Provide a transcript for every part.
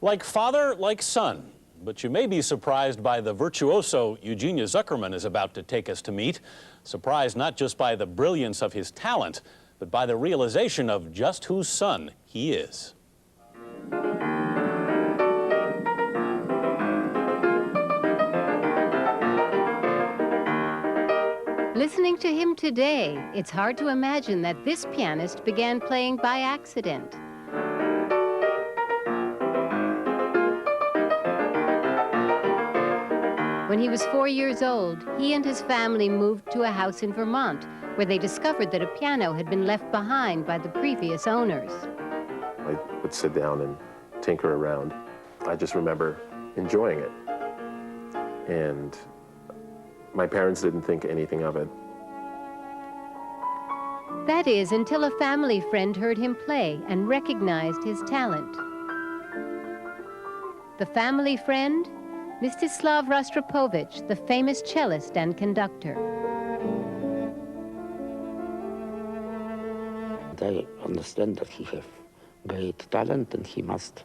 Like father, like son. But you may be surprised by the virtuoso Eugenia Zuckerman is about to take us to meet. Surprised not just by the brilliance of his talent, but by the realization of just whose son he is. Listening to him today, it's hard to imagine that this pianist began playing by accident. When he was 4 years old, he and his family moved to a house in Vermont, where they discovered that a piano had been left behind by the previous owners. I would sit down and tinker around. I just remember enjoying it. And my parents didn't think anything of it. That is, until a family friend heard him play and recognized his talent. The family friend? Mstislav Rostropovich, the famous cellist and conductor. I understand that he has great talent and he must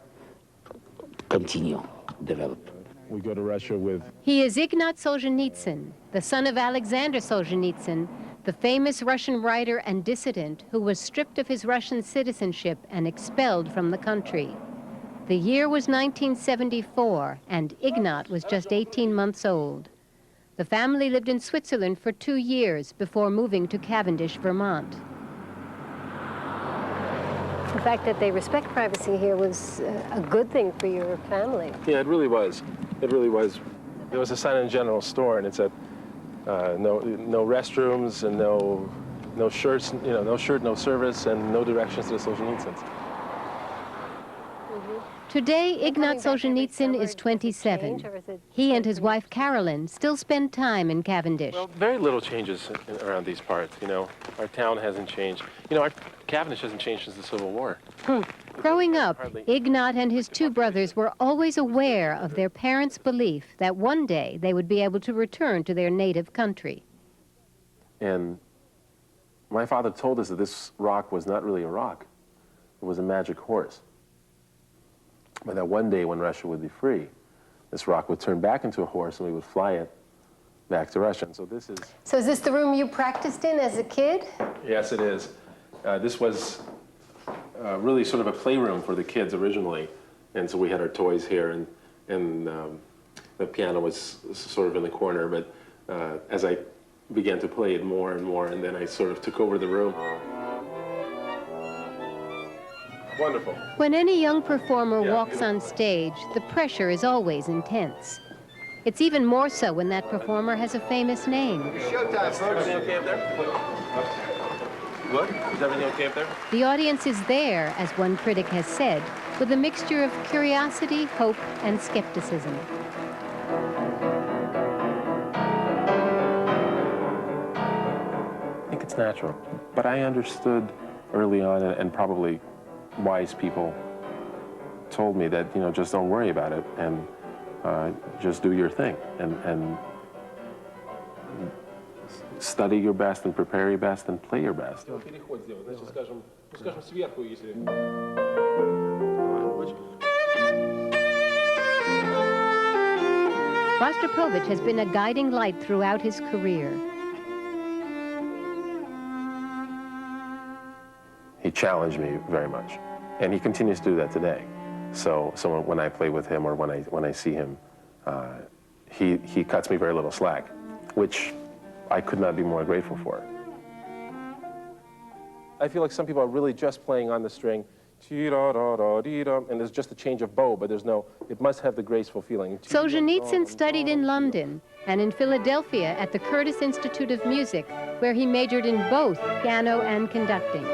continue develop. We go to Russia with... He is Ignat Solzhenitsyn, the son of Alexander Solzhenitsyn, the famous Russian writer and dissident who was stripped of his Russian citizenship and expelled from the country. The year was 1974, and Ignat was just 18 months old. The family lived in Switzerland for 2 years before moving to Cavendish, Vermont. The fact that they respect privacy here was a good thing for your family. Yeah, it really was. It really was. There was a sign in the general store, and it said, no restrooms and no shirts, no shirt, no service, and no directions to the Solzhenitsyns. Today, Ignat Solzhenitsyn is 27. He and his wife, Carolyn, still spend time in Cavendish. Well, very little changes around these parts, Our town hasn't changed. Our Cavendish hasn't changed since the Civil War. Growing up, Ignat and his 2 brothers were always aware of their parents' belief that one day they would be able to return to their native country. And my father told us that this rock was not really a rock. It was a magic horse. But that one day when Russia would be free, this rock would turn back into a horse and we would fly it back to Russia. And so this is... So is this the room you practiced in as a kid? Yes, it is. This was really sort of a playroom for the kids originally. And so we had our toys here, and the piano was sort of in the corner. But as I began to play it more and more, and then I sort of took over the room. Wonderful. When any young performer walks on stage, the pressure is always intense. It's even more so when that performer has a famous name. Showtime, folks. Everything okay up there? What? Is everything okay up there? The audience is there, as one critic has said, with a mixture of curiosity, hope, and skepticism. I think it's natural. But I understood early on, and probably wise people told me that, just don't worry about it and just do your thing and study your best and prepare your best and play your best. Rostropovich has been a guiding light throughout his career. He challenged me very much, and he continues to do that today. So when I play with him or when I see him, he cuts me very little slack, which I could not be more grateful for. I feel like some people are really just playing on the string, and there's just a change of bow, but it must have the graceful feeling. Solzhenitsyn studied in London and in Philadelphia at the Curtis Institute of Music, where he majored in both piano and conducting.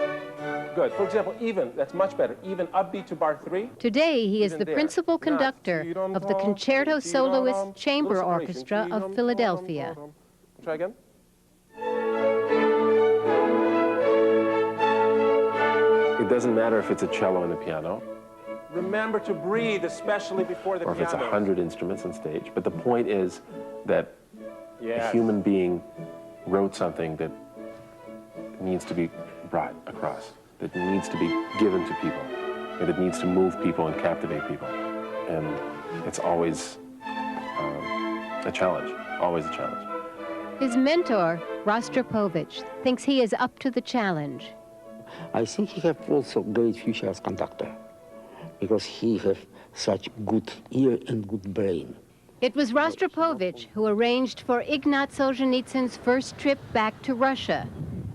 Good. For example, that's much better. Even upbeat to bar 3. Today, he is the principal conductor of the Concerto Soloist Chamber Orchestra of Philadelphia. Try again. It doesn't matter if it's a cello and a piano. Remember to breathe, especially before the piano. Or if it's 100 instruments on stage. But the point is that a human being wrote something that needs to be brought across, that needs to be given to people, and it needs to move people and captivate people. and it's always a challenge, always a challenge. His mentor, Rostropovich, thinks he is up to the challenge. I think he have also great future as conductor, because he have such good ear and good brain. It was Rostropovich who arranged for Ignat Solzhenitsyn's first trip back to Russia,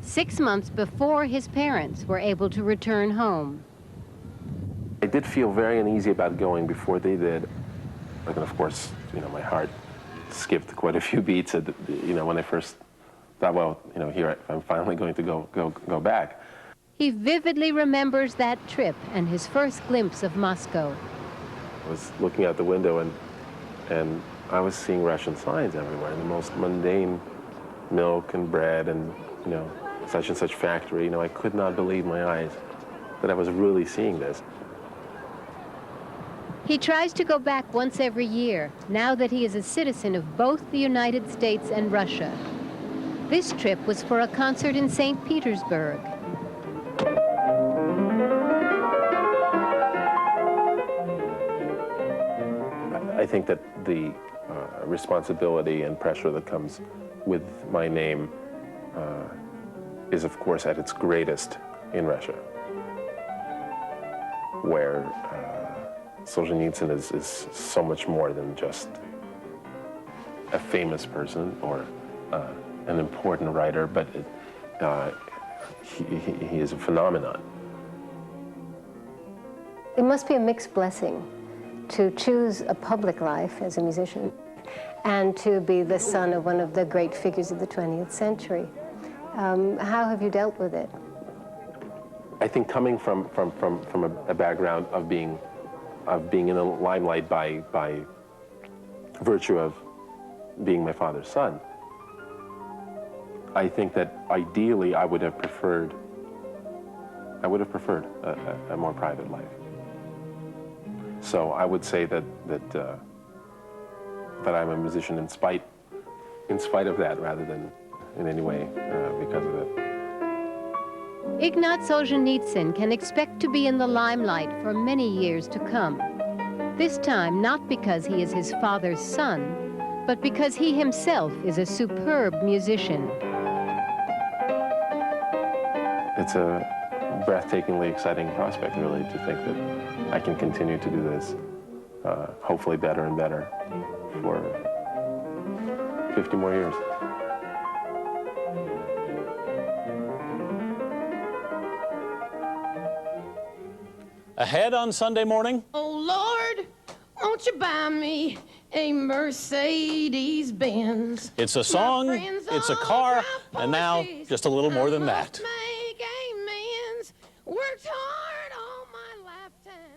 6 months before his parents were able to return home. I did feel very uneasy about going before they did. And of course, you know, my heart skipped quite a few beats at, you know, when I first thought, well, you know, here I'm finally going to go back. He vividly remembers that trip and his first glimpse of Moscow. I was looking out the window and I was seeing Russian signs everywhere, the most mundane milk and bread and, you know, such and such factory. You know, I could not believe my eyes that I was really seeing this. He tries to go back once every year, now that he is a citizen of both the United States and Russia. This trip was for a concert in St. Petersburg. I think that the responsibility and pressure that comes with my name is, of course, at its greatest in Russia, where Solzhenitsyn is so much more than just a famous person or an important writer, but he is a phenomenon. It must be a mixed blessing to choose a public life as a musician and to be the son of one of the great figures of the 20th century. How have you dealt with it? I think coming from a background of being in the limelight by virtue of being my father's son, I think that ideally I would have preferred a more private life. So I would say that I'm a musician in spite of that, rather than in any way because of it. Ignat Solzhenitsyn can expect to be in the limelight for many years to come. This time not because he is his father's son, but because he himself is a superb musician. It's a breathtakingly exciting prospect, really, to think that I can continue to do this, hopefully better and better, for 50 more years. Ahead on Sunday morning. Oh, Lord, won't you buy me a Mercedes Benz? It's a song, it's a car, and now just a little more than that. Make amends. Worked hard.